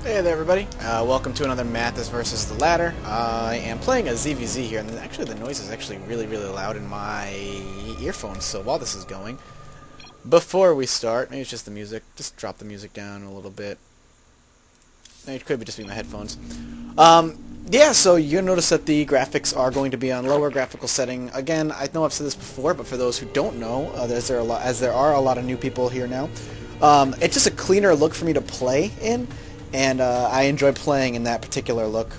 Hey there everybody, welcome to another Mathas versus the Ladder. I am playing a ZVZ here, and actually the noise is actually really loud in my earphones, so while this is going, before we start, maybe it's just the music, just drop the music down a little bit. It could just be my headphones. Yeah, so you're going to notice that the graphics are going to be on lower graphical setting. Again, I know I've said this before, but for those who don't know, as there are a lot of new people here now, it's just a cleaner look for me to play in. And I enjoy playing in that particular look.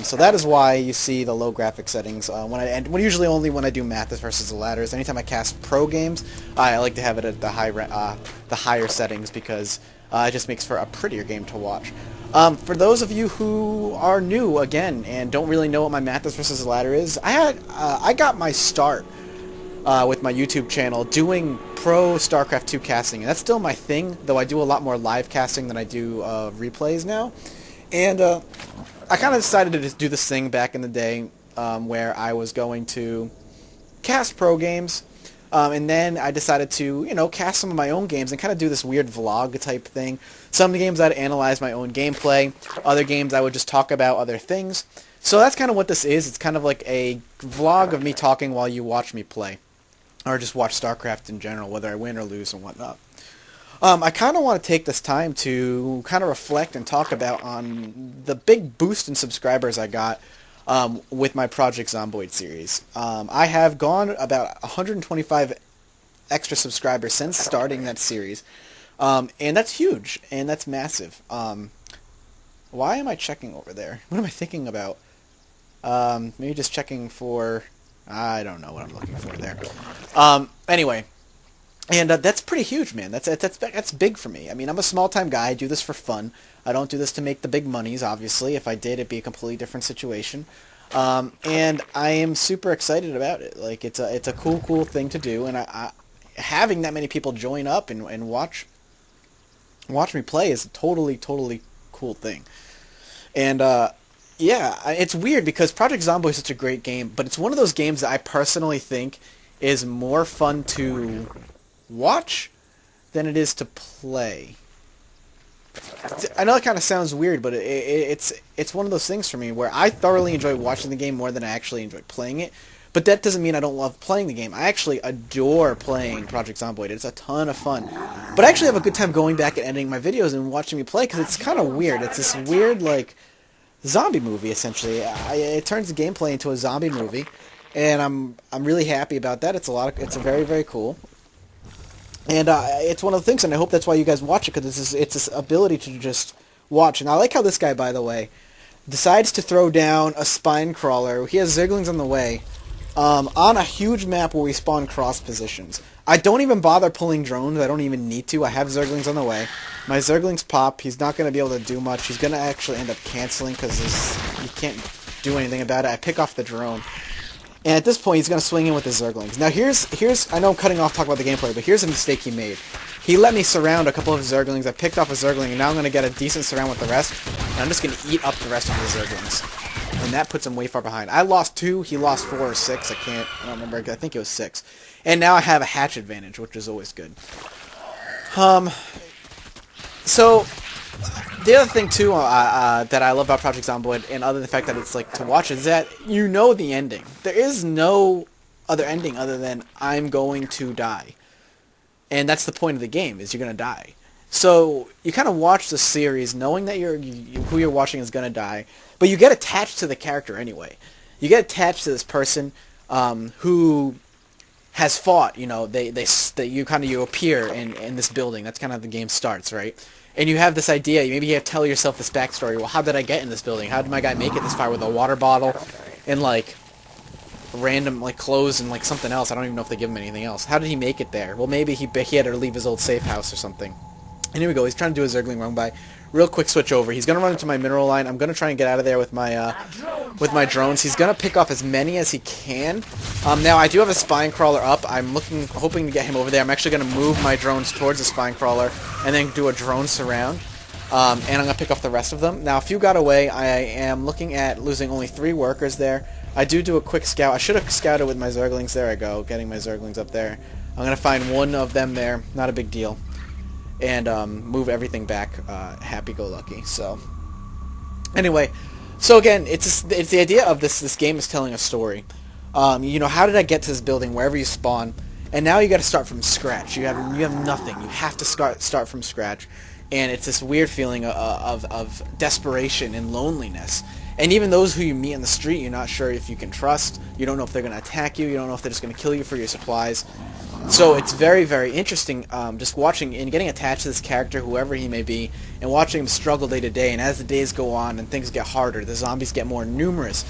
So that is why you see the low graphic settings. Usually only when I do Mathas versus the Ladders. Anytime I cast pro games, I like to have it at the higher settings because it just makes for a prettier game to watch. For those of you who are new again and don't really know what my Mathas versus the Ladder is, I got my start with my YouTube channel doing pro StarCraft 2 casting, and that's still my thing, though I do a lot more live casting than I do replays now. And I kind of decided to just do this thing back in the day where I was going to cast pro games, and then I decided to, cast some of my own games and kind of do this weird vlog type thing. Some of the games I'd analyze my own gameplay, other games I would just talk about other things. So that's kind of what this is. It's kind of like a vlog of me talking while you watch me play. Or just watch StarCraft in general, whether I win or lose and whatnot. I kind of want to take this time to kind of reflect and talk about on the big boost in subscribers I got with my Project Zomboid series. I have gone about 125 extra subscribers since starting that series, and that's huge, and that's massive. Why am I checking over there? What am I thinking about? Maybe just checking for... I don't know what I'm looking for there. Anyway, and that's pretty huge, man. That's big for me. I mean, I'm a small-time guy. I do this for fun. I don't do this to make the big monies, obviously. If I did, it'd be a completely different situation. And I am super excited about it. Like, it's a cool thing to do, and having that many people join up and watch me play is a totally cool thing. And yeah, it's weird because Project Zomboid is such a great game, but it's one of those games that I personally think is more fun to watch than it is to play. I know it kind of sounds weird, but it's one of those things for me where I thoroughly enjoy watching the game more than I actually enjoy playing it. But that doesn't mean I don't love playing the game. I actually adore playing Project Zomboid. It's a ton of fun. But I actually have a good time going back and editing my videos and watching me play because it's kind of weird. It's this weird, like... zombie movie, essentially. It turns the gameplay into a zombie movie, and I'm really happy about that. It's a very cool, and it's one of the things, and I hope that's why you guys watch it, because it's this ability to just watch. And I like how this guy, by the way, decides to throw down a spine crawler. He has Zerglings on the way, on a huge map where we spawn cross positions. I don't even bother pulling drones. I don't even need to. I have Zerglings on the way. My Zerglings pop. He's not going to be able to do much. He's going to actually end up canceling because you can't do anything about it. I pick off the drone. And at this point, he's going to swing in with his Zerglings. Now, here's I know I'm cutting off talk about the gameplay, but here's a mistake he made. He let me surround a couple of his Zerglings. I picked off a Zergling, and now I'm going to get a decent surround with the rest. And I'm just going to eat up the rest of the Zerglings. And that puts him way far behind. I lost 2. He lost 4 or 6. I don't remember. I think it was 6. And now I have a hatch advantage, which is always good. So, the other thing, too, that I love about Project Zomboid, and other than the fact that it's, like, to watch, is that you know the ending. There is no other ending other than I'm going to die. And that's the point of the game, is you're going to die. So, you kind of watch the series knowing that who you're watching is going to die, but you get attached to the character anyway. You get attached to this person who... has fought, you appear in this building. That's kind of how the game starts, right? And you have this idea, maybe you have to tell yourself this backstory. Well, how did I get in this building? How did my guy make it this far with a water bottle and, like, random, like, clothes and, like, something else? I don't even know if they give him anything else. How did he make it there? Well, maybe he had to leave his old safe house or something. And here we go. He's trying to do a Zergling run by. Real quick switch over. He's going to run into my mineral line. I'm going to try and get out of there with my drones. He's going to pick off as many as he can. Now, I do have a spine crawler up. I'm hoping to get him over there. I'm actually going to move my drones towards the spine crawler and then do a drone surround. And I'm going to pick off the rest of them. Now, if you got away, I am looking at losing only 3 workers there. I do a quick scout. I should have scouted with my Zerglings. There I go, getting my Zerglings up there. I'm going to find one of them there. Not a big deal. And move everything back happy-go-lucky. So Anyway, so again, it's the idea of this game is telling a story. You know, how did I get to this building wherever you spawn? And now you got to start from scratch. You have nothing. You have to start from scratch, and it's this weird feeling of desperation and loneliness. And even those who you meet in the street, you're not sure if you can trust. You don't know if they're going to attack you. You don't know if they're just going to kill you for your supplies. So it's very, very interesting just watching and getting attached to this character, whoever he may be, and watching him struggle day to day. And as the days go on and things get harder, the zombies get more numerous.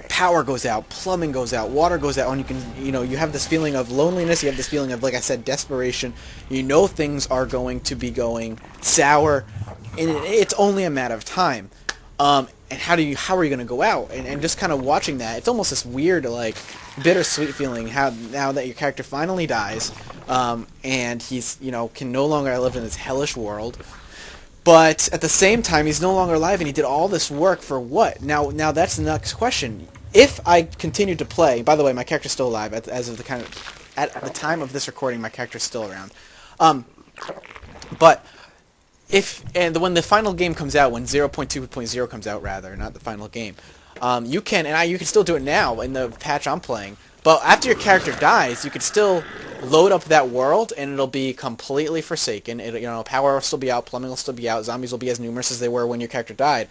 Power goes out, plumbing goes out, water goes out, and you have this feeling of loneliness. You have this feeling of, like I said, desperation. You know things are going to be going sour, and it's only a matter of time. And how are you going to go out? And just kind of watching that, it's almost this weird, like, bittersweet feeling now that your character finally dies, and he's, can no longer live in this hellish world. But at the same time, he's no longer alive, and he did all this work for what? Now that's the next question. If I continue to play, by the way, my character's still alive at the time of this recording, my character's still around. But when the final game comes out, when 0.2.0 comes out, rather, not the final game, you can still do it now in the patch I'm playing. But after your character dies, you can still load up that world, and it'll be completely forsaken. Power will still be out, plumbing will still be out, zombies will be as numerous as they were when your character died.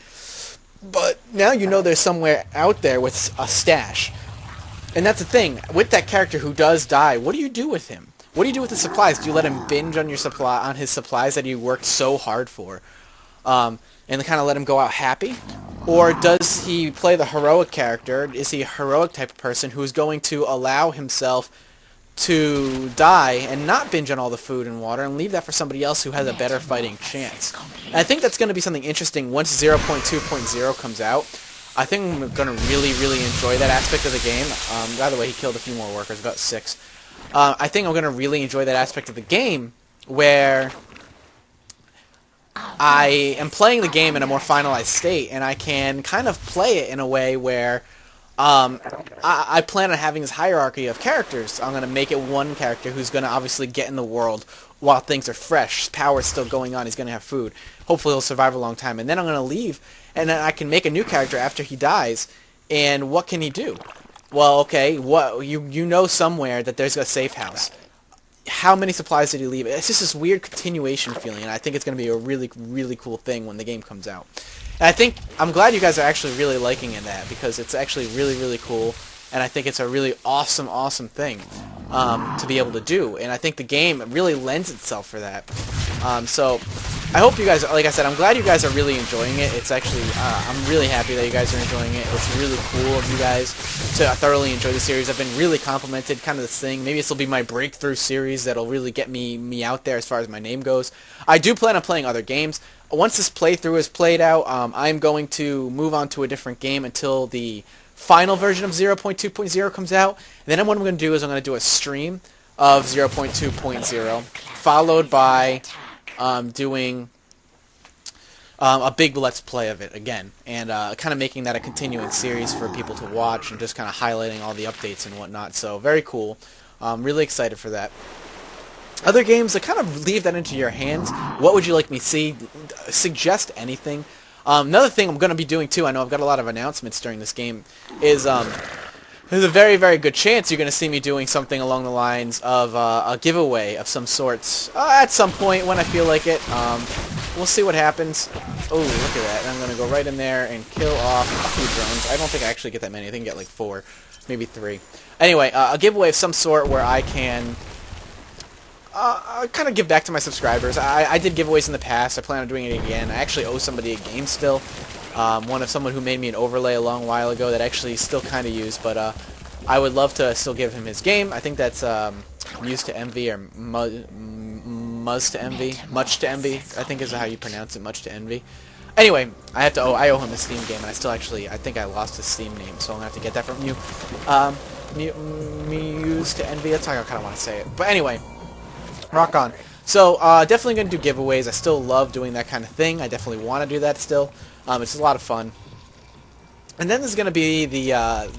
But now there's somewhere out there with a stash. And that's the thing. With that character who does die, what do you do with him? What do you do with his supplies? Do you let him binge on his supplies that he worked so hard for? And kind of let him go out happy? Or does he play the heroic character? Is he a heroic type of person who's going to allow himself to die and not binge on all the food and water and leave that for somebody else who has a better fighting chance? And I think that's going to be something interesting once 0.2.0 comes out. I think I'm going to really, really enjoy that aspect of the game. By the way, he killed a few more workers, about 6. I think I'm going to really enjoy that aspect of the game where I am playing the game in a more finalized state, and I can kind of play it in a way where I plan on having this hierarchy of characters. I'm going to make it one character who's going to obviously get in the world while things are fresh. Power's still going on. He's going to have food. Hopefully he'll survive a long time. And then I'm going to leave, and then I can make a new character after he dies. And what can he do? Well, okay, you know somewhere that there's a safe house. How many supplies did he leave? It's just this weird continuation feeling, and I think it's going to be a really, really cool thing when the game comes out. And I'm glad you guys are actually really liking that, because it's actually really, really cool, and I think it's a really awesome, awesome thing to be able to do. And I think the game really lends itself for that. So I hope you guys, like I said, I'm glad you guys are really enjoying it. It's actually, I'm really happy that you guys are enjoying it. It's really cool of you guys to thoroughly enjoy the series. I've been really complimented, kind of this thing. Maybe this will be my breakthrough series that'll really get me out there as far as my name goes. I do plan on playing other games. Once this playthrough is played out, I'm going to move on to a different game until the final version of 0.2.0 comes out. And then what I'm going to do is I'm going to do a stream of 0.2.0, followed by doing a big Let's Play of it again, and kind of making that a continuing series for people to watch and just kind of highlighting all the updates and whatnot. So very cool. I'm really excited for that. Other games, I kind of leave that into your hands. What would you like me to see? Suggest anything. Another thing I'm going to be doing too, I know I've got a lot of announcements during this game, is there's a very, very good chance you're going to see me doing something along the lines of a giveaway of some sorts at some point when I feel like it. We'll see what happens. Oh, look at that. I'm going to go right in there and kill off a few drones. I don't think I actually get that many. I think I get like 4, maybe 3. Anyway, a giveaway of some sort where I can kind of give back to my subscribers. I did giveaways in the past. I plan on doing it again. I actually owe somebody a game still. Someone who made me an overlay a long while ago that I actually still kind of use, but I would love to still give him his game. I think that's Muse to Envy or Muzz to Envy, Much to Envy, I think is how you pronounce it, Much to Envy. Anyway, I owe him a Steam game, and I think I lost his Steam name, so I'm gonna have to get that from you. Muse to Envy, that's how I kind of want to say it. But anyway, rock on. So definitely gonna do giveaways. I still love doing that kind of thing. I definitely want to do that still. It's a lot of fun. And then there's going to be the,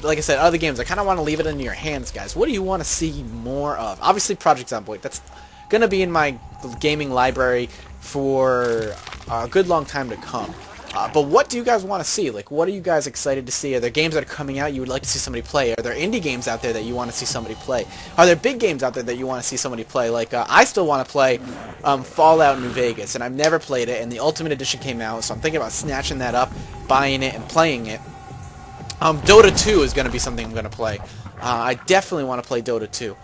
like I said, other games. I kind of want to leave it in your hands, guys. What do you want to see more of? Obviously, Project Zomboid. That's going to be in my gaming library for a good long time to come. But what do you guys want to see? Like, what are you guys excited to see? Are there games that are coming out you would like to see somebody play? Are there indie games out there that you want to see somebody play? Are there big games out there that you want to see somebody play? Like, I still want to play Fallout New Vegas, and I've never played it, and the Ultimate Edition came out, so I'm thinking about snatching that up, buying it, and playing it. Dota 2 is going to be something I'm going to play. I definitely want to play Dota 2.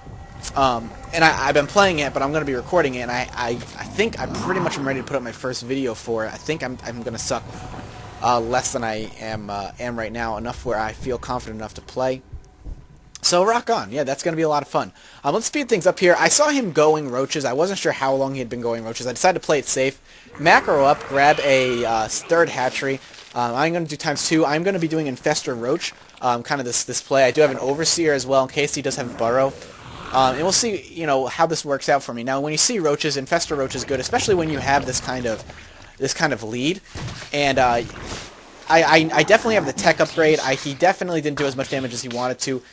And I've been playing it, but I'm going to be recording it, and I think I pretty much am ready to put up my first video for it. I think I'm going to suck less than I am right now, enough where I feel confident enough to play. So rock on. Yeah, that's going to be a lot of fun. Let's speed things up here. I saw him going roaches. I wasn't sure how long he had been going roaches. I decided to play it safe. Macro up, grab a third hatchery. I'm going to do ×2. I'm going to be doing Infestor Roach, kind of this play. I do have an Overseer as well in case he does have a Burrow. And we'll see, you know, how this works out for me. Now, when you see roaches, Infestor Roach is good, especially when you have this kind of lead. And I definitely have the tech upgrade. He definitely didn't do as much damage as he wanted to.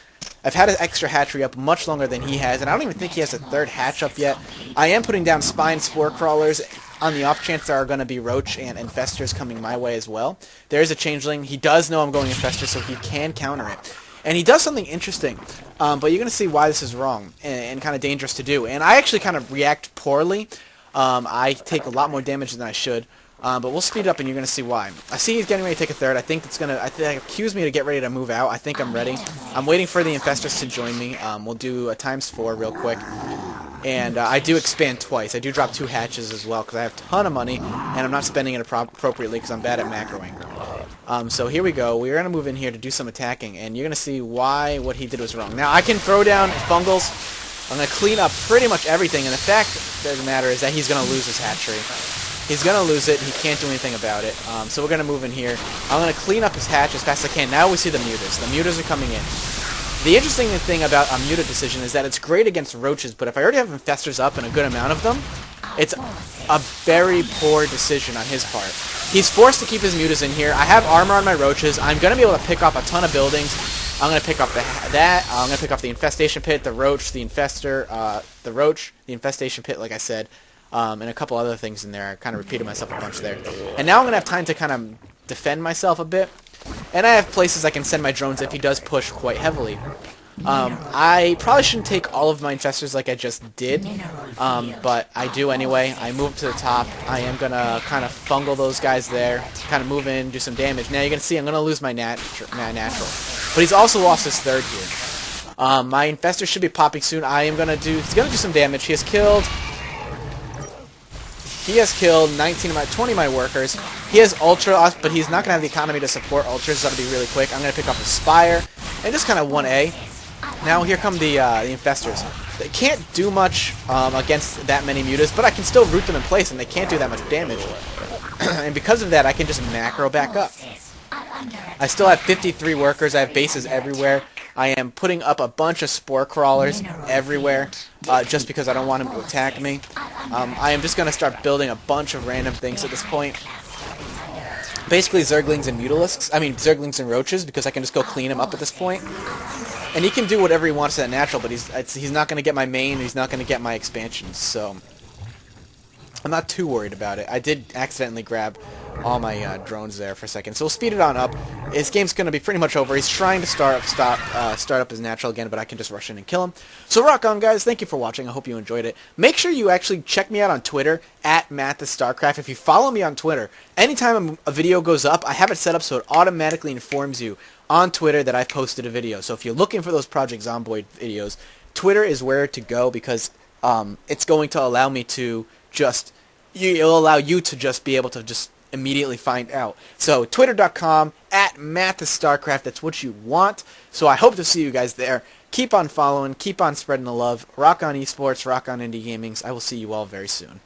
I've had an extra hatchery up much longer than he has, and I don't even think he has a third hatch up yet. I am putting down Spine Spore Crawlers on the off chance there are going to be Roach and Infestors coming my way as well. There is a Changeling. He does know I'm going Infestor, so he can counter it. And he does something interesting, but you're going to see why this is wrong and kind of dangerous to do. And I actually kind of react poorly. I take a lot more damage than I should, but we'll speed up and you're going to see why. I see he's getting ready to take a third. I think it's going to accuse me to get ready to move out. I think I'm ready. I'm waiting for the Infestors to join me. We'll do a ×4 real quick. And I do expand twice. I do drop 2 hatches as well because I have a ton of money, and I'm not spending it appropriately because I'm bad at macroing. So here we go. We're going to move in here to do some attacking, and you're going to see why what he did was wrong. Now, I can throw down fungals. I'm going to clean up pretty much everything, and the fact of the matter is that he's going to lose his hatchery. He's going to lose it, and he can't do anything about it. So we're going to move in here. I'm going to clean up his hatch as fast as I can. Now we see the mutas. The mutas are coming in. The interesting thing about a muta decision is that it's great against roaches, but if I already have infestors up and a good amount of them, it's a very poor decision on his part. He's forced to keep his mutas in here. I have armor on my roaches. I'm going to be able to pick up a ton of buildings. I'm going to pick up that. I'm going to pick up the infestation pit, the roach, the infestor, the roach, the infestation pit, like I said, and a couple other things in there. I kind of repeated myself a bunch there. And now I'm going to have time to kind of defend myself a bit. And I have places I can send my drones if he does push quite heavily. I probably shouldn't take all of my infestors like I just did, but I do anyway. I move to the top. I am going to kind of fungal those guys there, kind of move in, do some damage. Now you're going to see I'm going to lose my natural. But he's also lost his third here. My infestor should be popping soon. He's going to do some damage. He has killed 19 of my 20 of my workers. He has Ultra, but he's not going to have the economy to support Ultras, so that'll be really quick. I'm going to pick up a Spire, and just kind of 1A. Now here come the Infestors. They can't do much against that many mutas, but I can still root them in place, and they can't do that much damage. And because of that, I can just macro back up. I still have 53 workers. I have bases everywhere. I am putting up a bunch of Spore Crawlers everywhere, just because I don't want him to attack me. I am just going to start building a bunch of random things at this point. Basically Zerglings and Mutalisks. I mean Zerglings and Roaches, because I can just go clean him up at this point. And he can do whatever he wants to that natural, but he's not going to get my main, he's not going to get my expansions, so I'm not too worried about it. I did accidentally grab all my drones there for a second. So we'll speed it on up. His game's going to be pretty much over. He's trying to start up his natural again, but I can just rush in and kill him. So rock on, guys. Thank you for watching. I hope you enjoyed it. Make sure you actually check me out on Twitter, at @MathasStarcraft. If you follow me on Twitter, anytime a video goes up, I have it set up so it automatically informs you on Twitter that I've posted a video. So if you're looking for those Project Zomboid videos, Twitter is where to go, because it's going to allow me to just... It'll allow you to just be able to just immediately find out. So twitter.com, @MathasStarcraft, that's what you want. So I hope to see you guys there. Keep on following, keep on spreading the love. Rock on esports, rock on indie gamings. I will see you all very soon.